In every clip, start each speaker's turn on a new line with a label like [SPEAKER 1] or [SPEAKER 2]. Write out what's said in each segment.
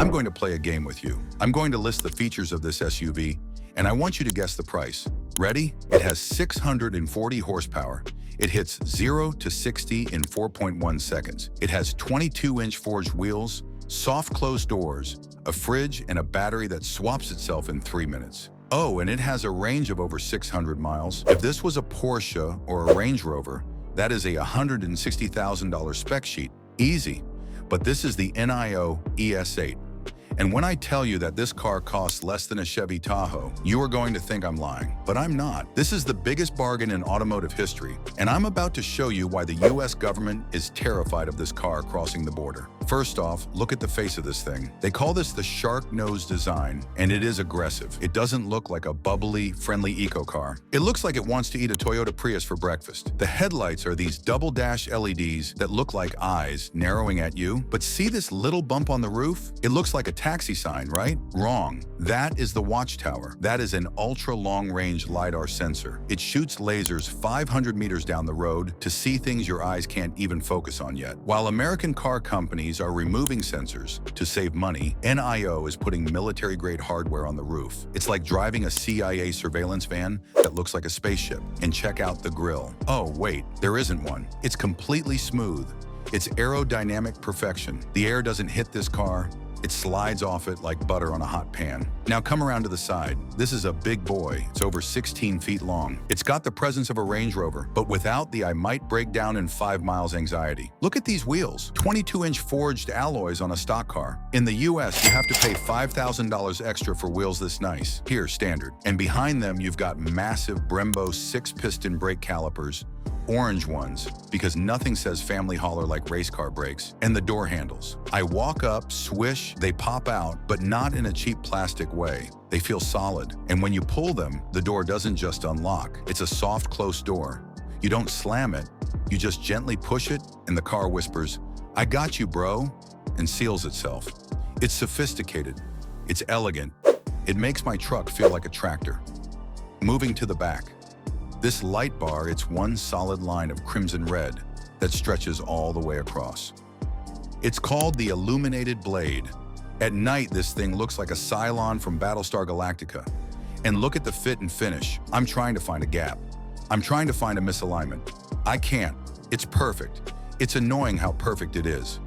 [SPEAKER 1] I'm going to play a game with you. I'm going to list the features of this SUV, and I want you to guess the price. Ready? It has 640 horsepower. It hits 0 to 60 in 4.1 seconds. It has 22-inch forged wheels, soft closed doors, a fridge, and a battery that swaps itself in 3 minutes. Oh, and it has a range of over 600 miles. If this was a Porsche or a Range Rover, that is a $160,000 spec sheet. Easy. But this is the NIO ES8. And when I tell you that this car costs less than a Chevy Tahoe, you are going to think I'm lying. But I'm not. This is the biggest bargain in automotive history, and I'm about to show you why the US government is terrified of this car crossing the border. First off, look at the face of this thing. They call this the shark nose design, and it is aggressive. It doesn't look like a bubbly, friendly eco car. It looks like it wants to eat a Toyota Prius for breakfast. The headlights are these double dash LEDs that look like eyes narrowing at you. But see this little bump on the roof? It looks like a taxi sign, right? Wrong. That is the watchtower. That is an ultra long-range LiDAR sensor. It shoots lasers 500 meters down the road to see things your eyes can't even focus on yet. While American car companies are removing sensors to save money, NIO is putting military-grade hardware on the roof. It's like driving a CIA surveillance van that looks like a spaceship. And check out the grille. Oh, wait, there isn't one. It's completely smooth. It's aerodynamic perfection. The air doesn't hit this car. It slides off it like butter on a hot pan. Now come around to the side. This is a big boy. It's over 16 feet long. It's got the presence of a Range Rover, but without the I might break down in 5 miles anxiety. Look at these wheels. 22-inch forged alloys on a stock car. In the US, you have to pay $5,000 extra for wheels this nice. Here, standard. And behind them, you've got massive Brembo 6-piston brake calipers, orange ones, because nothing says family hauler like race car brakes, and the door handles. I walk up, swish, they pop out, but not in a cheap plastic way. They feel solid, and when you pull them, the door doesn't just unlock. It's a soft, close door. You don't slam it, you just gently push it, and the car whispers, "I got you, bro," and seals itself. It's sophisticated. It's elegant. It makes my truck feel like a tractor. Moving to the back. This light bar, it's one solid line of crimson red that stretches all the way across. It's called the Illuminated Blade. At night, this thing looks like a Cylon from Battlestar Galactica. And look at the fit and finish. I'm trying to find a gap. I'm trying to find a misalignment. I can't. It's perfect. It's annoying how perfect it is.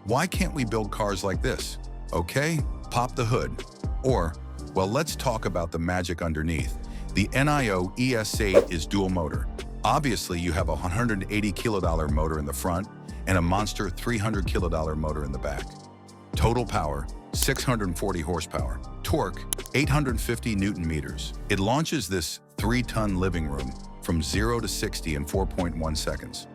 [SPEAKER 1] Why can't we build cars like this? Okay, pop the hood. Or, well, let's talk about the magic underneath. The NIO ES8 is dual motor. Obviously, you have a $180 kilo motor in the front and a monster $300 kilo motor in the back. Total power, 640 horsepower. Torque, 850 Newton meters. It launches this 3-ton living room from 0 to 60 in 4.1 seconds.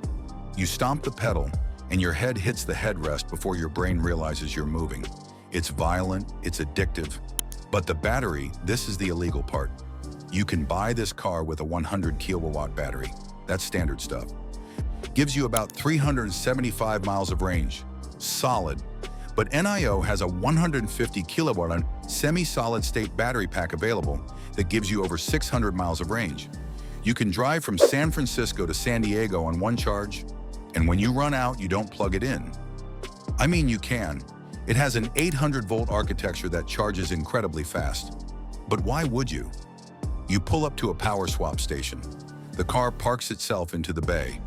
[SPEAKER 1] You stomp the pedal and your head hits the headrest before your brain realizes you're moving. It's violent, it's addictive. But the battery, this is the illegal part. You can buy this car with a 100 kilowatt battery. That's standard stuff. Gives you about 375 miles of range. Solid. But NIO has a 150 kilowatt semi-solid state battery pack available that gives you over 600 miles of range. You can drive from San Francisco to San Diego on one charge, and when you run out, you don't plug it in. I mean, you can. It has an 800-volt architecture that charges incredibly fast. But why would you? You pull up to a power swap station. The car parks itself into the bay.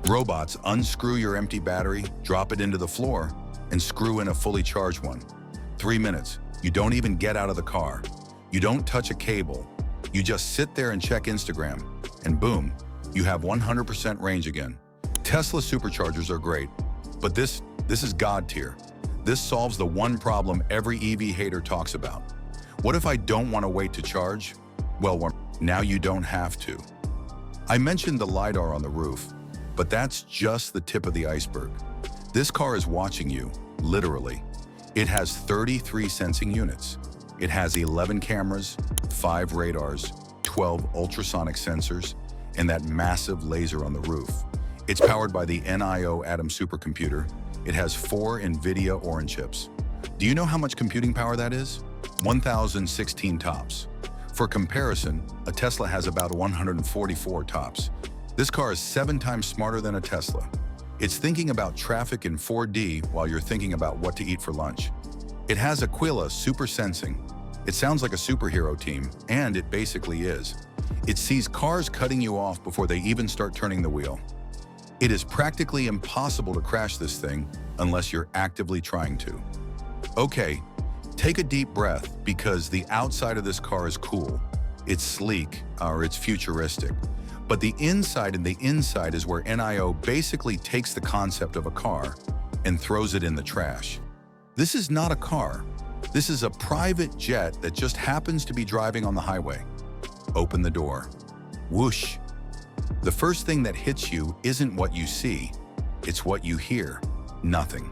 [SPEAKER 1] Robots unscrew your empty battery, drop it into the floor, and screw in a fully charged one. 3 minutes. You don't even get out of the car. You don't touch a cable. You just sit there and check Instagram, and boom, you have 100% range again. Tesla superchargers are great, but this is God tier. This solves the one problem every EV hater talks about. What if I don't want to wait to charge? Well, now you don't have to. I mentioned the LiDAR on the roof, but that's just the tip of the iceberg. This car is watching you, literally. It has 33 sensing units. It has 11 cameras, 5 radars, 12 ultrasonic sensors, and that massive laser on the roof. It's powered by the NIO Atom supercomputer. It has 4 NVIDIA Orin chips. Do you know how much computing power that is? 1,016 tops. For comparison, a Tesla has about 144 tops. This car is 7 times smarter than a Tesla. It's thinking about traffic in 4D while you're thinking about what to eat for lunch. It has Aquila super sensing. It sounds like a superhero team, and it basically is. It sees cars cutting you off before they even start turning the wheel. It is practically impossible to crash this thing unless you're actively trying to. Okay, take a deep breath because the outside of this car is cool. It's sleek, or it's futuristic. But the inside is where NIO basically takes the concept of a car and throws it in the trash. This is not a car. This is a private jet that just happens to be driving on the highway. Open the door. Whoosh. The first thing that hits you isn't what you see, it's what you hear. Nothing.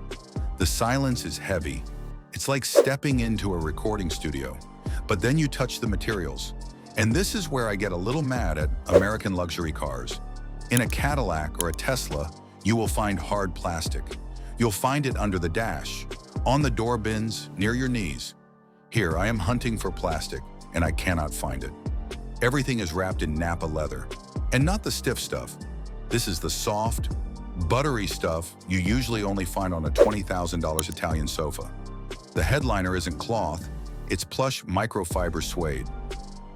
[SPEAKER 1] The silence is heavy. It's like stepping into a recording studio. But then you touch the materials. And this is where I get a little mad at American luxury cars. In a Cadillac or a Tesla, you will find hard plastic. You'll find it under the dash, on the door bins, near your knees. Here, I am hunting for plastic, and I cannot find it. Everything is wrapped in Napa leather, and not the stiff stuff. This is the soft, buttery stuff you usually only find on a $20,000 Italian sofa. The headliner isn't cloth, it's plush microfiber suede.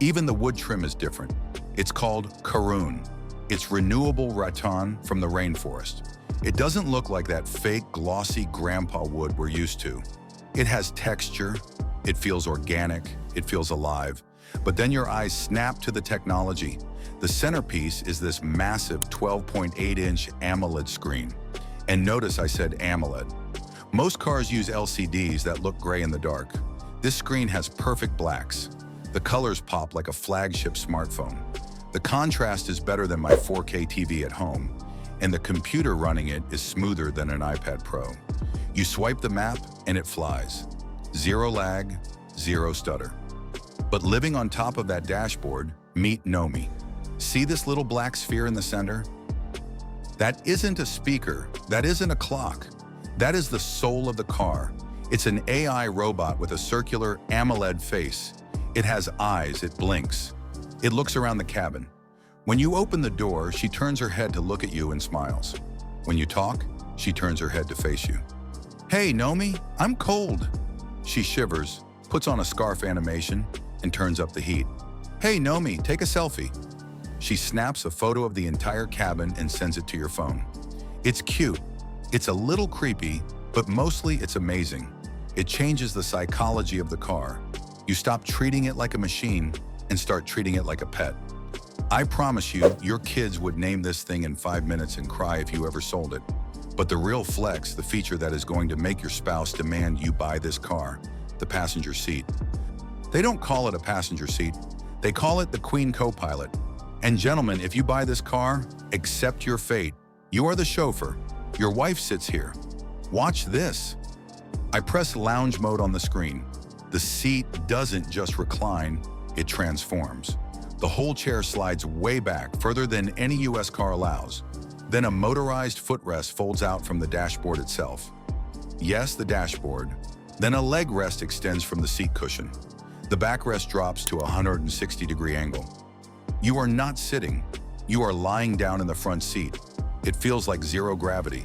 [SPEAKER 1] Even the wood trim is different. It's called Karoon. It's renewable rattan from the rainforest. It doesn't look like that fake glossy grandpa wood we're used to. It has texture, it feels organic, it feels alive. But then your eyes snap to the technology. The centerpiece is this massive 12.8-inch AMOLED screen. And notice I said AMOLED. Most cars use LCDs that look gray in the dark. This screen has perfect blacks. The colors pop like a flagship smartphone. The contrast is better than my 4K TV at home, and the computer running it is smoother than an iPad Pro. You swipe the map and it flies. Zero lag, zero stutter. But living on top of that dashboard, meet Nomi. See this little black sphere in the center? That isn't a speaker, that isn't a clock. That is the soul of the car. It's an AI robot with a circular AMOLED face. It has eyes, it blinks. It looks around the cabin. When you open the door, she turns her head to look at you and smiles. When you talk, she turns her head to face you. Hey, Nomi, I'm cold. She shivers, puts on a scarf animation, and turns up the heat. Hey, Nomi, take a selfie. She snaps a photo of the entire cabin and sends it to your phone. It's cute. It's a little creepy, but mostly it's amazing. It changes the psychology of the car. You stop treating it like a machine and start treating it like a pet. I promise you, your kids would name this thing in 5 minutes and cry if you ever sold it. But the real flex, the feature that is going to make your spouse demand you buy this car, the passenger seat. They don't call it a passenger seat. They call it the Queen Co-Pilot. And gentlemen, if you buy this car, accept your fate. You are the chauffeur. Your wife sits here. Watch this. I press lounge mode on the screen. The seat doesn't just recline, it transforms. The whole chair slides way back, further than any US car allows. Then a motorized footrest folds out from the dashboard itself. Yes, the dashboard. Then a leg rest extends from the seat cushion. The backrest drops to a 160-degree angle. You are not sitting. You are lying down in the front seat. It feels like zero gravity.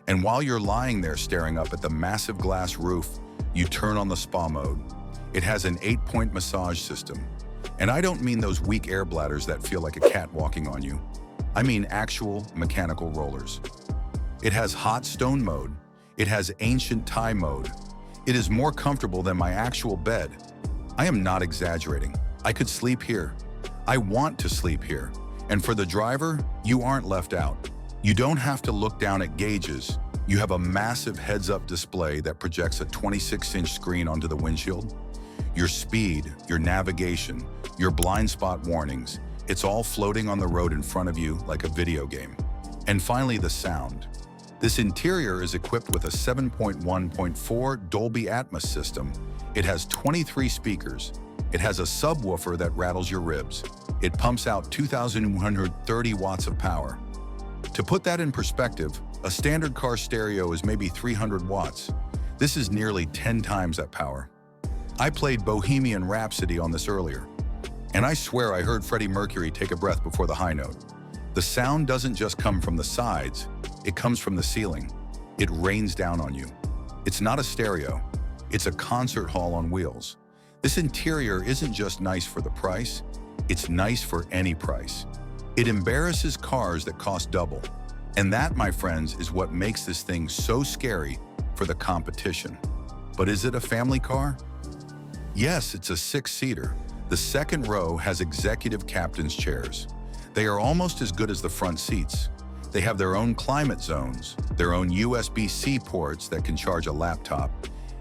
[SPEAKER 1] And while you're lying there staring up at the massive glass roof, you turn on the spa mode. It has an 8-point massage system. And I don't mean those weak air bladders that feel like a cat walking on you. I mean actual mechanical rollers. It has hot stone mode. It has ancient Thai mode. It is more comfortable than my actual bed. I am not exaggerating. I could sleep here. I want to sleep here. And for the driver, you aren't left out. You don't have to look down at gauges. You have a massive heads-up display that projects a 26-inch screen onto the windshield. Your speed, your navigation, your blind spot warnings, it's all floating on the road in front of you like a video game. And finally, the sound. This interior is equipped with a 7.1.4 Dolby Atmos system. It has 23 speakers. It has a subwoofer that rattles your ribs. It pumps out 2,130 watts of power. To put that in perspective, a standard car stereo is maybe 300 watts. This is nearly 10 times that power. I played Bohemian Rhapsody on this earlier, and I swear I heard Freddie Mercury take a breath before the high note. The sound doesn't just come from the sides, it comes from the ceiling. It rains down on you. It's not a stereo. It's a concert hall on wheels. This interior isn't just nice for the price, it's nice for any price. It embarrasses cars that cost double. And that, my friends, is what makes this thing so scary for the competition. But is it a family car? Yes, it's a 6-seater. The second row has executive captain's chairs. They are almost as good as the front seats. They have their own climate zones, their own USB-C ports that can charge a laptop.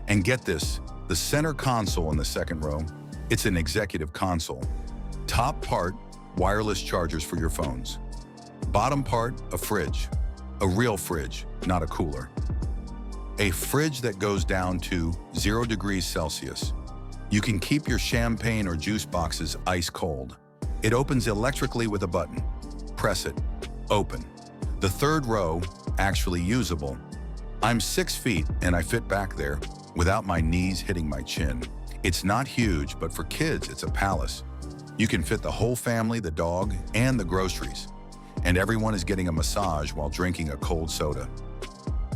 [SPEAKER 1] And get this, the center console in the second row, it's an executive console. Top part, wireless chargers for your phones. Bottom part, a fridge. A real fridge, not a cooler. A fridge that goes down to 0 degrees Celsius. You can keep your champagne or juice boxes ice cold. It opens electrically with a button. Press it. Open. The third row, actually usable. I'm 6 feet and I fit back there without my knees hitting my chin. It's not huge, but for kids, it's a palace. You can fit the whole family, the dog, and the groceries. And everyone is getting a massage while drinking a cold soda.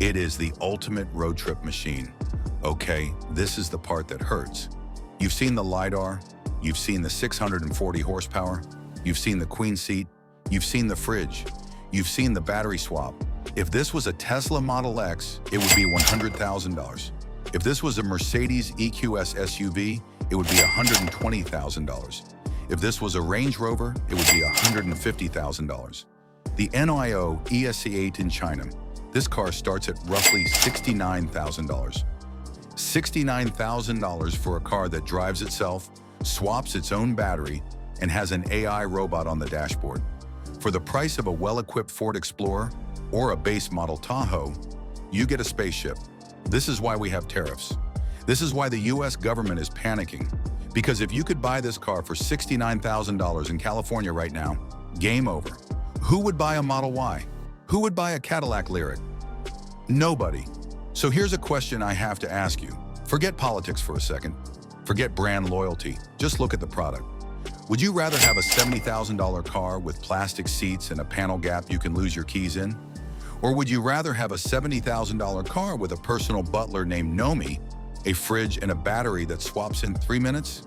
[SPEAKER 1] It is the ultimate road trip machine. Okay, this is the part that hurts. You've seen the LiDAR, you've seen the 640 horsepower, you've seen the queen seat, you've seen the fridge, you've seen the battery swap. If this was a Tesla Model X, it would be $100,000. If this was a Mercedes EQS SUV, it would be $120,000. If this was a Range Rover, it would be $150,000. The NIO ES8 in China, this car starts at roughly $69,000. $69,000 for a car that drives itself, swaps its own battery, and has an AI robot on the dashboard. For the price of a well-equipped Ford Explorer or a base model Tahoe, you get a spaceship. This is why we have tariffs. This is why the US government is panicking. Because if you could buy this car for $69,000 in California right now, game over. Who would buy a Model Y? Who would buy a Cadillac Lyric? Nobody. So here's a question I have to ask you. Forget politics for a second. Forget brand loyalty. Just look at the product. Would you rather have a $70,000 car with plastic seats and a panel gap you can lose your keys in? Or would you rather have a $70,000 car with a personal butler named Nomi, a fridge and a battery that swaps in 3 minutes?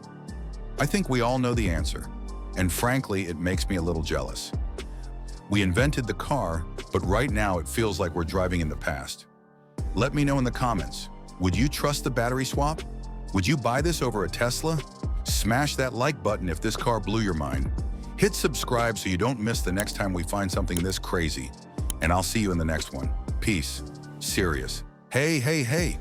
[SPEAKER 1] I think we all know the answer. And frankly, it makes me a little jealous. We invented the car, but right now it feels like we're driving in the past. Let me know in the comments. Would you trust the battery swap? Would you buy this over a Tesla? Smash that like button if this car blew your mind. Hit subscribe so you don't miss the next time we find something this crazy. And I'll see you in the next one. Peace. Serious. Hey, hey, hey.